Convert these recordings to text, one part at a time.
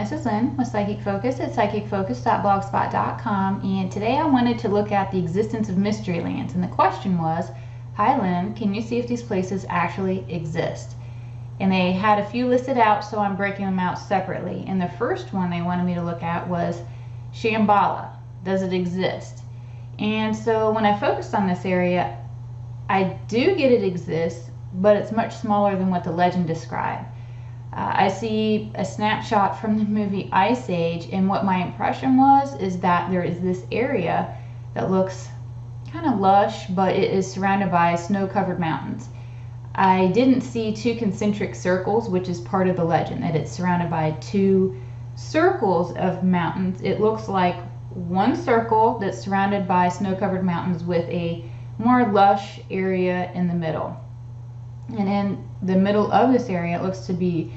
this is Lynn with Psychic Focus at psychicfocus.blogspot.com, and today I wanted to look at the existence of mystery lands, and the question was, hi Lynn, can you see if these places actually exist? And they had a few listed out, so I'm breaking them out separately. And the first one they wanted me to look at was Shambhala. Does it exist? And so when I focused on this area, I do get it exists, but it's much smaller than what the legend described. I see a snapshot from the movie Ice Age, and what my impression was is that there is this area that looks kind of lush, but it is surrounded by snow-covered mountains. I didn't see two concentric circles, which is part of the legend, that it's surrounded by two circles of mountains. It looks like one circle that's surrounded by snow-covered mountains with a more lush area in the middle. And in the middle of this area, it looks to be,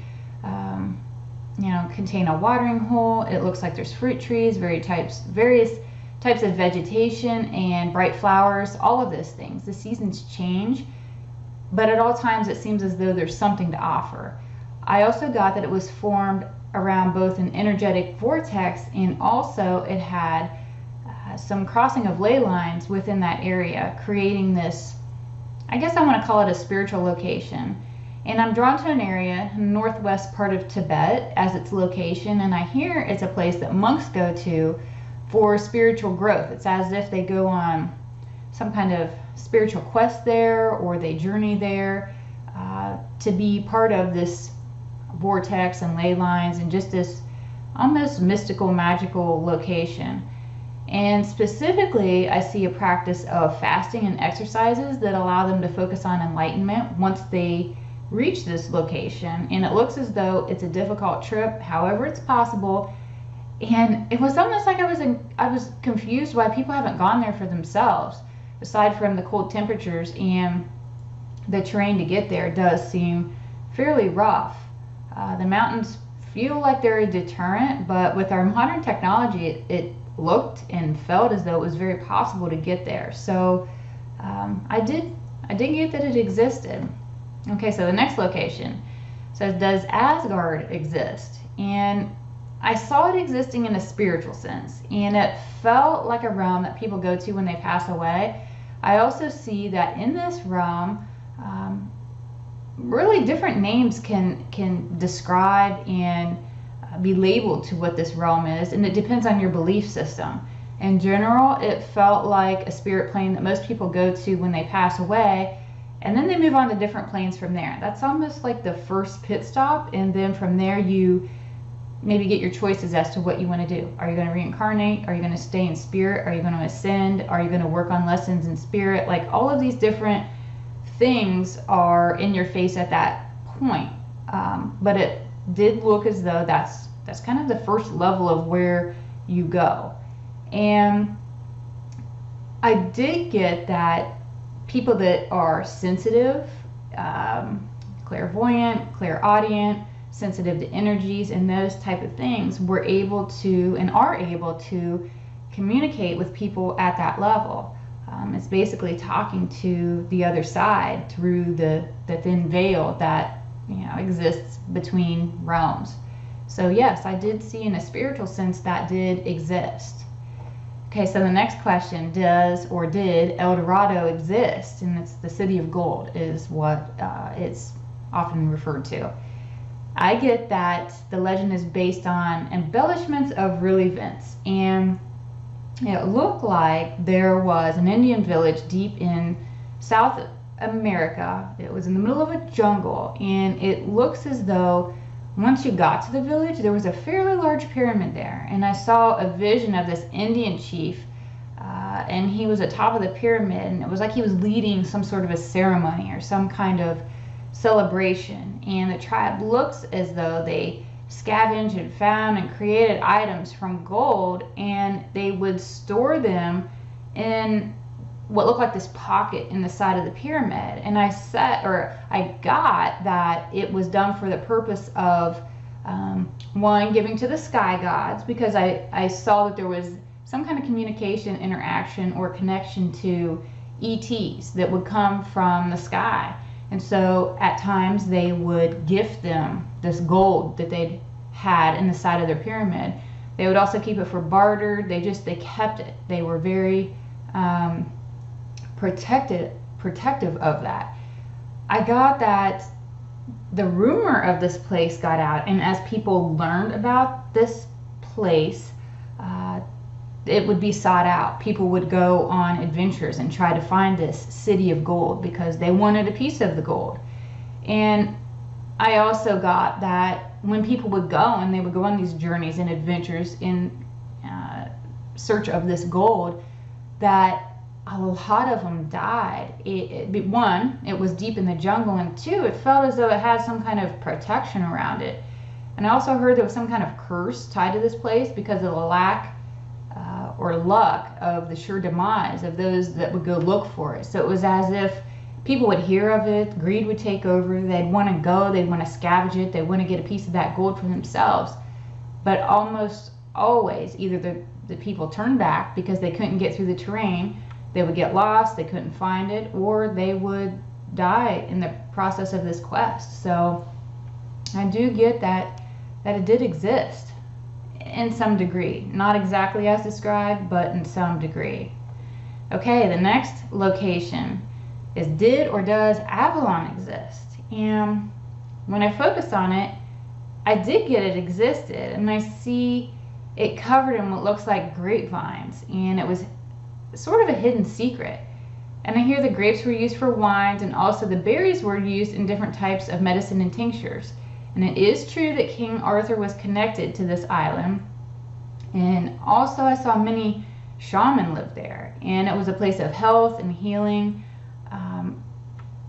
contain a watering hole. It looks like there's fruit trees, various types of vegetation, and bright flowers, all of those things. The seasons change, but at all times it seems as though there's something to offer. I also got that it was formed around both an energetic vortex, and also it had some crossing of ley lines within that area, creating this, I guess I want to call it a spiritual location. And I'm drawn to an area in the northwest part of Tibet as its location, and I hear it's a place that monks go to for spiritual growth. It's as if they go on some kind of spiritual quest there, or they journey there to be part of this vortex and ley lines and just this almost mystical, magical location. And specifically, I see a practice of fasting and exercises that allow them to focus on enlightenment once they reach this location. And it looks as though it's a difficult trip, however it's possible. And it was almost like I was confused why people haven't gone there for themselves. Aside from the cold temperatures and the terrain to get there does seem fairly rough. The mountains feel like they're a deterrent, but with our modern technology, it looked and felt as though it was very possible to get there. So I did get that it existed. Okay, so the next location says, does Asgard exist? And I saw it existing in a spiritual sense, and it felt like a realm that people go to when they pass away. I also see that in this realm, really different names can describe and be labeled to what this realm is, and it depends on your belief system. In general, it felt like a spirit plane that most people go to when they pass away, and then they move on to different planes from there. That's almost like the first pit stop, and then from there you maybe get your choices as to what you want to do. Are you going to reincarnate? Are you going to stay in spirit? Are you going to ascend? Are you going to work on lessons in spirit? Like, all of these different things are in your face at that point. But it did look as though that's kind of the first level of where you go. And I did get that people that are sensitive, clairvoyant, clairaudient, sensitive to energies and those type of things were able to and are able to communicate with people at that level. It's basically talking to the other side through the thin veil that exists between realms. So yes, I did see in a spiritual sense that did exist. Okay, so the next question, does or did El Dorado exist? And it's the city of gold is what it's often referred to. I get that the legend is based on embellishments of real events, and it looked like there was an Indian village deep in South America. It was in the middle of a jungle, and it looks as though once you got to the village, there was a fairly large pyramid there, and I saw a vision of this Indian chief, and he was atop of the pyramid, and it was like he was leading some sort of a ceremony or some kind of celebration. And the tribe looks as though they scavenged and found and created items from gold, and they would store them in what looked like this pocket in the side of the pyramid. And I got that it was done for the purpose of one, giving to the sky gods, because I saw that there was some kind of communication, interaction, or connection to ETs that would come from the sky. And so at times they would gift them this gold that they'd had in the side of their pyramid. They would also keep it for barter. They kept it. They were very protective of that. I got that the rumor of this place got out, and as people learned about this place, it would be sought out. People would go on adventures and try to find this city of gold because they wanted a piece of the gold. And I also got that when people would go and they would go on these journeys and adventures in search of this gold, that a lot of them died. One, it was deep in the jungle, and two, it felt as though it had some kind of protection around it. And I also heard there was some kind of curse tied to this place because of the lack or luck of the sure demise of those that would go look for it. So it was as if people would hear of it, greed would take over, they'd want to go, they'd want to scavenge it, they'd want to get a piece of that gold for themselves. But almost always, either the people turned back because they couldn't get through the terrain, they would get lost, they couldn't find it, or they would die in the process of this quest. So I do get that it did exist in some degree. Not exactly as described, but in some degree. Okay, the next location is, did or does Avalon exist? And when I focused on it, I did get it existed, and I see it covered in what looks like grapevines, and it was sort of a hidden secret. And I hear the grapes were used for wines, and also the berries were used in different types of medicine and tinctures. And it is true that King Arthur was connected to this island. And also I saw many shaman live there. And it was a place of health and healing.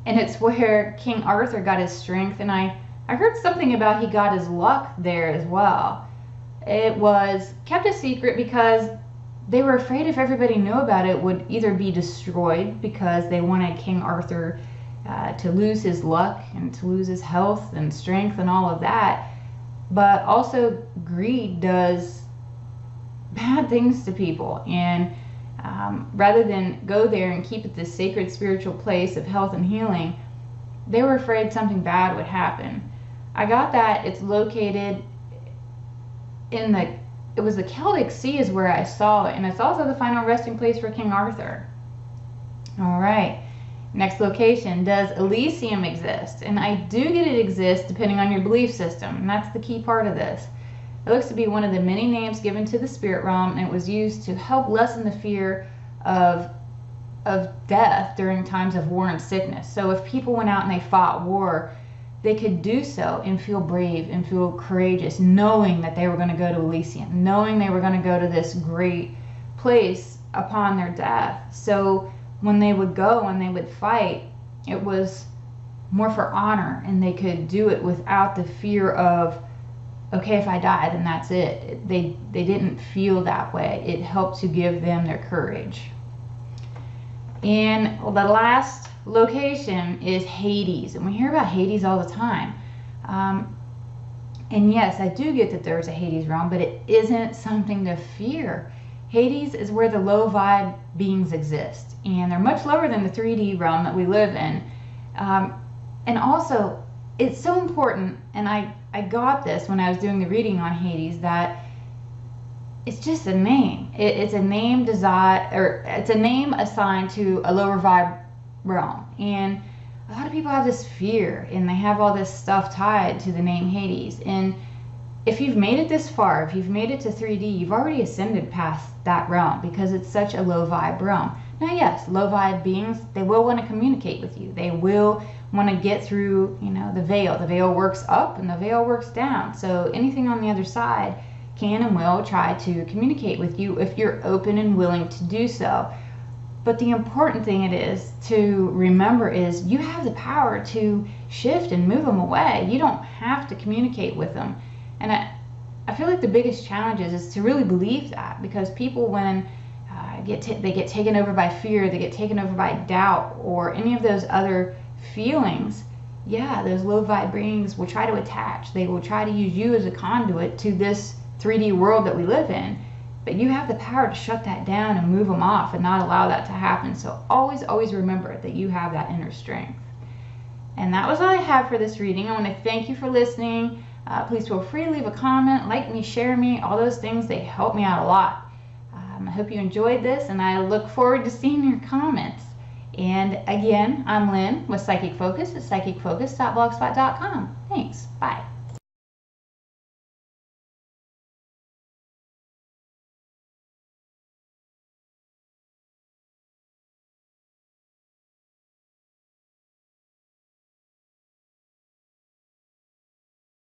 And it's where King Arthur got his strength. And I heard something about he got his luck there as well. It was kept a secret because they were afraid if everybody knew about it, would either be destroyed because they wanted King Arthur to lose his luck and to lose his health and strength and all of that. But also greed does bad things to people. And rather than go there and keep it this sacred spiritual place of health and healing, they were afraid something bad would happen. I got that it's located in it was the Celtic Sea is where I saw it, and it's also the final resting place for King Arthur. All right, next location, does Elysium exist? And I do get it exists depending on your belief system, and that's the key part of this. It looks to be one of the many names given to the spirit realm, and it was used to help lessen the fear of death during times of war and sickness. So if people went out and they fought war, they could do so and feel brave and feel courageous, knowing that they were going to go to Elysium, knowing they were going to go to this great place upon their death. So when they would go and they would fight, it was more for honor, and they could do it without the fear of, okay, if I die, then that's it. They didn't feel that way. It helped to give them their courage. And the last location is Hades, and we hear about Hades all the time. And yes, I do get that there's a Hades realm, but it isn't something to fear. Hades is where the low vibe beings exist, and they're much lower than the 3D realm that we live in. And also, it's so important, and I got this when I was doing the reading on Hades, that it's just a name. It's a name it's a name assigned to a lower vibe realm. And a lot of people have this fear, and they have all this stuff tied to the name Hades. And if you've made it this far, if you've made it to 3D, you've already ascended past that realm because it's such a low vibe realm. Now yes, low vibe beings, they will want to communicate with you. They will want to get through, the veil. The veil works up and the veil works down. So anything on the other side can and will try to communicate with you if you're open and willing to do so. But the important thing it is to remember is you have the power to shift and move them away. You don't have to communicate with them. And I feel like the biggest challenge is to really believe that, because people, when they get taken over by fear, they get taken over by doubt, or any of those other feelings, those low vibe beings will try to attach. They will try to use you as a conduit to this 3D world that we live in. But you have the power to shut that down and move them off and not allow that to happen. So always remember that you have that inner strength. And that was all I have for this reading. I want to thank you for listening. Please feel free to leave a comment, like me, share me, all those things. They help me out a lot. I hope you enjoyed this, and I look forward to seeing your comments. And again, I'm Lynn with Psychic Focus at psychicfocus.blogspot.com. Thanks. Bye.